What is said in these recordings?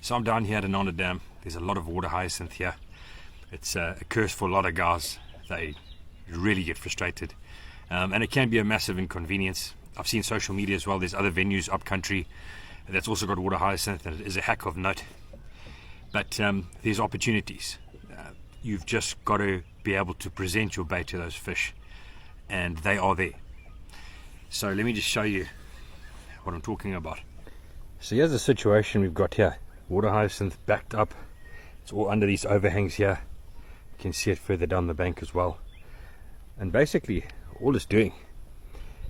So I'm down here at Inanda Dam. There's a lot of water hyacinth here. It's a curse for a lot of guys. They really get frustrated. And it can be a massive inconvenience. I've seen social media as well. There's other venues up country that's also got water hyacinth, and it is a heck of note. But there's opportunities. You've just got to be able to present your bait to those fish, and they are there. So let me just show you what I'm talking about. So here's the situation we've got here. Water hyacinth backed up. It's all under these overhangs here. You can see it further down the bank as well. And basically all it's doing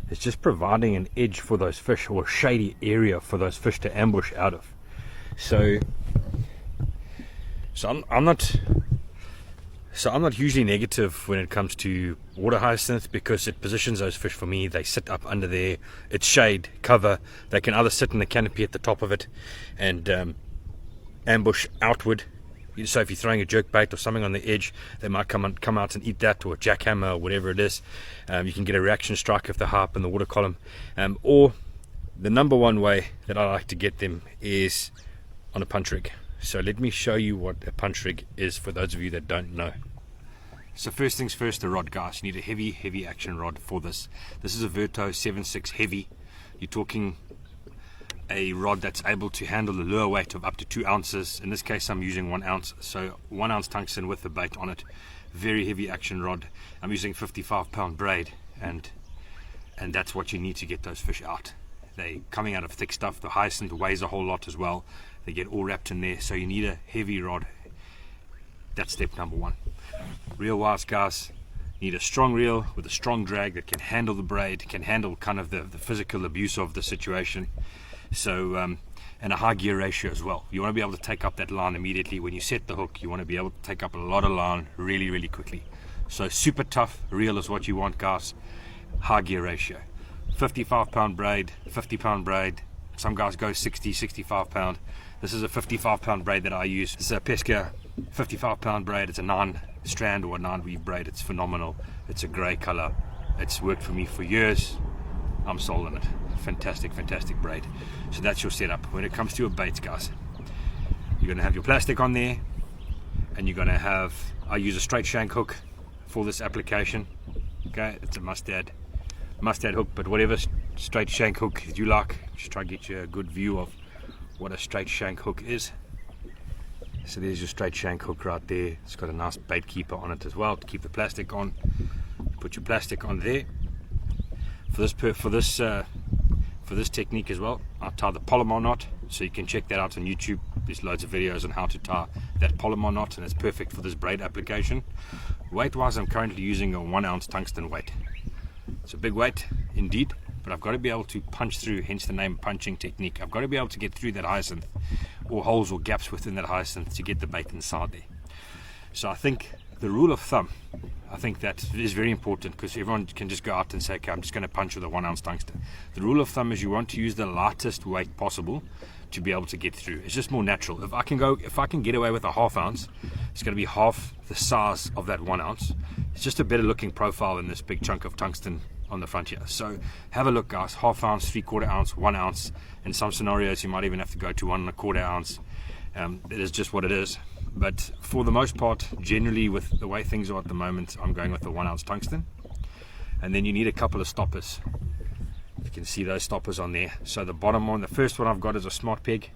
is just providing an edge for those fish, or a shady area for those fish to ambush out of. So I'm not hugely negative when it comes to water hyacinth, because it positions those fish for me. They sit up under there. It's shade, cover. They can either sit in the canopy at the top of it and ambush outward. So if you're throwing a jerk bait or something on the edge, they might come out and eat that, or a jackhammer, or whatever it is. You can get a reaction strike if they're high up in the water column. Or the number one way that I like to get them is on a punch rig. So let me show you what a punch rig is for those of you that don't know. So first things first, the rod, guys. You need a heavy action rod for this. This is a Verto 7.6 heavy. You're talking a rod that's able to handle the lure weight of up to 2 ounces. In this case I'm using 1 ounce, so 1 ounce tungsten with the bait on it. Very heavy action rod. I'm using 55-pound braid, and that's what you need to get those fish out. They coming out of thick stuff. The hyacinth weighs a whole lot as well. They get all wrapped in there, so you need a heavy rod. That's step number one. Reel wise, guys, you need a strong reel with a strong drag that can handle the braid, can handle kind of the physical abuse of the situation. So and a high gear ratio as well. You want to be able to take up that line immediately when you set the hook. You want to be able to take up a lot of line really quickly. So super tough reel is what you want, guys. High gear ratio. 55-pound braid, 50-pound braid. Some guys go 65 pound. This is a 55-pound braid that I use. It's a Pesca 55-pound braid. It's a 9-strand or a 9-weave braid. It's phenomenal. It's a grey color. It's worked for me for years. I'm sold on it. Fantastic braid. So that's your setup. When it comes to your baits, guys, you're going to have your plastic on there, and you're going to have, I use a straight shank hook for this application. Okay, it's a mustad hook, but whatever straight shank hook you like, just try to get you a good view of what a straight shank hook is. So there's your straight shank hook right there. It's got a nice bait keeper on it as well to keep the plastic on. Put your plastic on there. For this technique as well, I tie the Palomar knot, so you can check that out on YouTube. There's loads of videos on how to tie that Palomar knot, and it's perfect for this braid application. Weight wise, I'm currently using a 1 ounce tungsten weight. It's a big weight indeed, but I've got to be able to punch through, hence the name punching technique. I've got to be able to get through that hyacinth, or holes or gaps within that hyacinth, to get the bait inside there. So I think the rule of thumb, I think that is very important, because everyone can just go out and say, okay, I'm just going to punch with a 1 ounce tungsten. The rule of thumb is you want to use the lightest weight possible to be able to get through. It's just more natural. If I can get away with a 1/2 ounce, it's going to be half the size of that 1 ounce. It's just a better looking profile than this big chunk of tungsten on the front here. So have a look, guys. 1/2 ounce, 3/4 ounce, 1 ounce. In some scenarios you might even have to go to 1 1/4 ounce. It is just what it is. But for the most part, generally with the way things are at the moment, I'm going with the 1 ounce tungsten. And then you need a couple of stoppers. You can see those stoppers on there. So the bottom one, the first one I've got is a smart peg.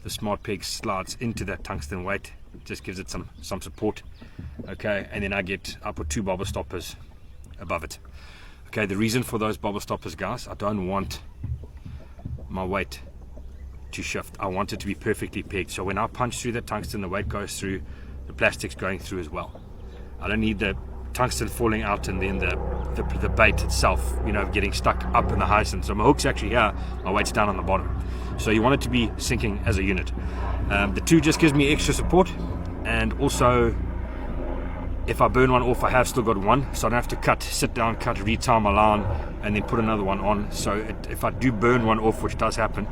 The smart peg slides into that tungsten weight. It just gives it some support. Okay, and then I put 2 bobber stoppers above it. Okay, the reason for those bobber stoppers, guys, I don't want my weight to shift. I want it to be perfectly pegged. So when I punch through the tungsten, the weight goes through, the plastic's going through as well. I don't need the tungsten falling out and then the bait itself, getting stuck up in the hyacinth. So my hook's actually here, my weight's down on the bottom. So you want it to be sinking as a unit. The 2 just gives me extra support, and also if I burn one off, I have still got 1, so I don't have to sit down, retie my line, and then put another one on. So if I do burn one off, which does happen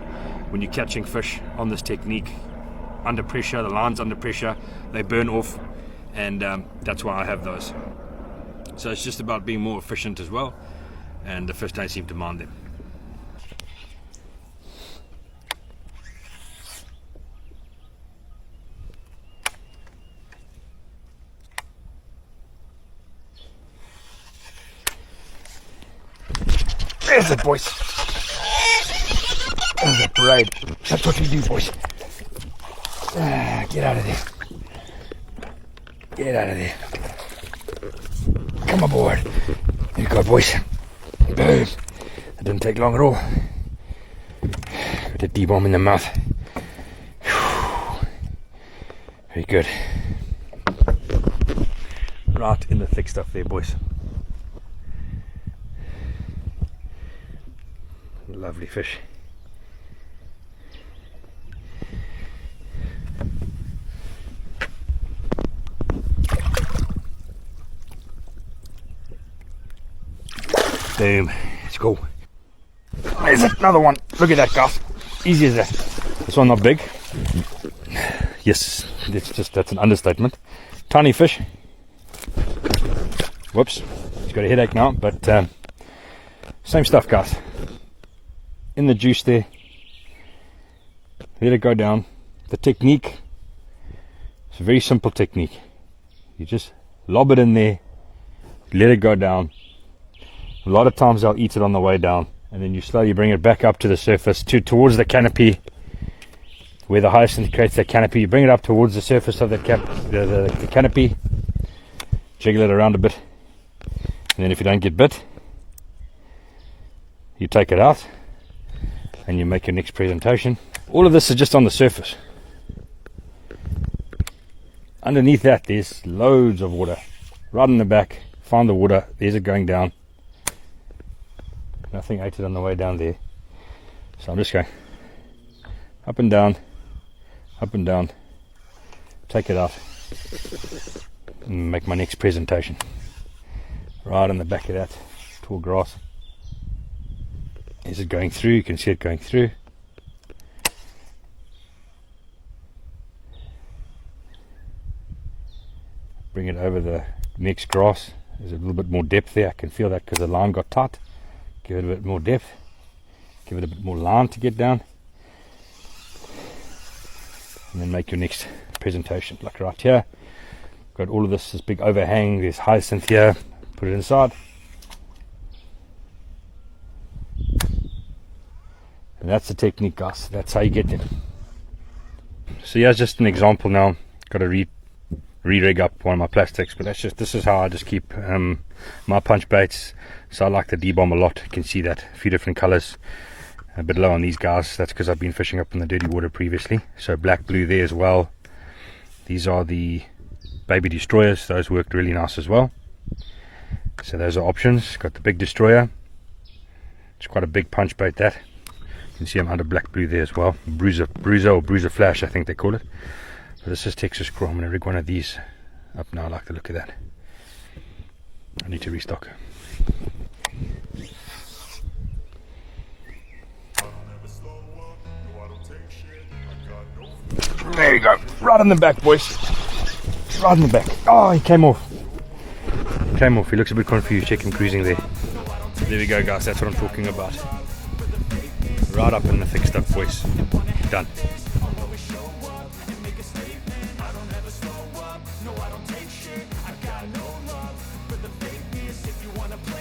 when you're catching fish on this technique, under pressure, the line's under pressure, they burn off, and that's why I have those. So it's just about being more efficient as well, and the fish don't seem to mind them. There's it, boys. There's a parade. That's what we do, boys. Get out of there. Get out of there. Come aboard. There you go, boys. Boom. That didn't take long at all. Got the D-bomb in the mouth. Very good. Right in the thick stuff there, boys. Lovely fish. Boom. Let's go. There's another one. Look at that, guys. Easy as that. This one not big. Yes, that's an understatement. Tiny fish. Whoops. He's got a headache now, but same stuff, guys. In the juice there. Let it go down. The technique, it's a very simple technique. You just lob it in there, let it go down. A lot of times I'll eat it on the way down, and then you slowly bring it back up to the surface, towards the canopy, where the hyacinth creates that canopy. You bring it up towards the surface of the canopy, jiggle it around a bit, and then if you don't get bit, you take it out and you make your next presentation. All of this is just on the surface. Underneath that there's loads of water. Right in the back, find the water, there's it going down. Nothing ate it on the way down there. So I'm just going up and down, take it out, and make my next presentation. Right on the back of that tall grass. Is it going through? You can see it going through. Bring it over the next grass. There's a little bit more depth there. I can feel that because the line got tight. Give it a bit more depth. Give it a bit more line to get down. And then make your next presentation. Like right here. Got all of this big overhang. There's hyacinth here. Put it inside. And that's the technique, guys. That's how you get them. So here's just an example now. Got to re-rig up one of my plastics, but this is how I just keep my punch baits. So I like the D-bomb a lot. You can see that, a few different colors. A bit low on these guys. That's because I've been fishing up in the dirty water previously. So black, blue there as well. These are the baby destroyers. Those worked really nice as well. So those are options. Got the big destroyer. It's quite a big punch bait, that. You can see I'm under black, blue there as well. Bruiser or bruiser flash, I think they call it. But this is Texas Craw. I'm going to rig one of these up now. I like the look of that. I need to restock. There you go. Right in the back, boys. Right in the back. Oh, he came off. He looks a bit confused. Check him cruising there. There we go, guys. That's what I'm talking about. Right up in the thick stuff, boys. Done.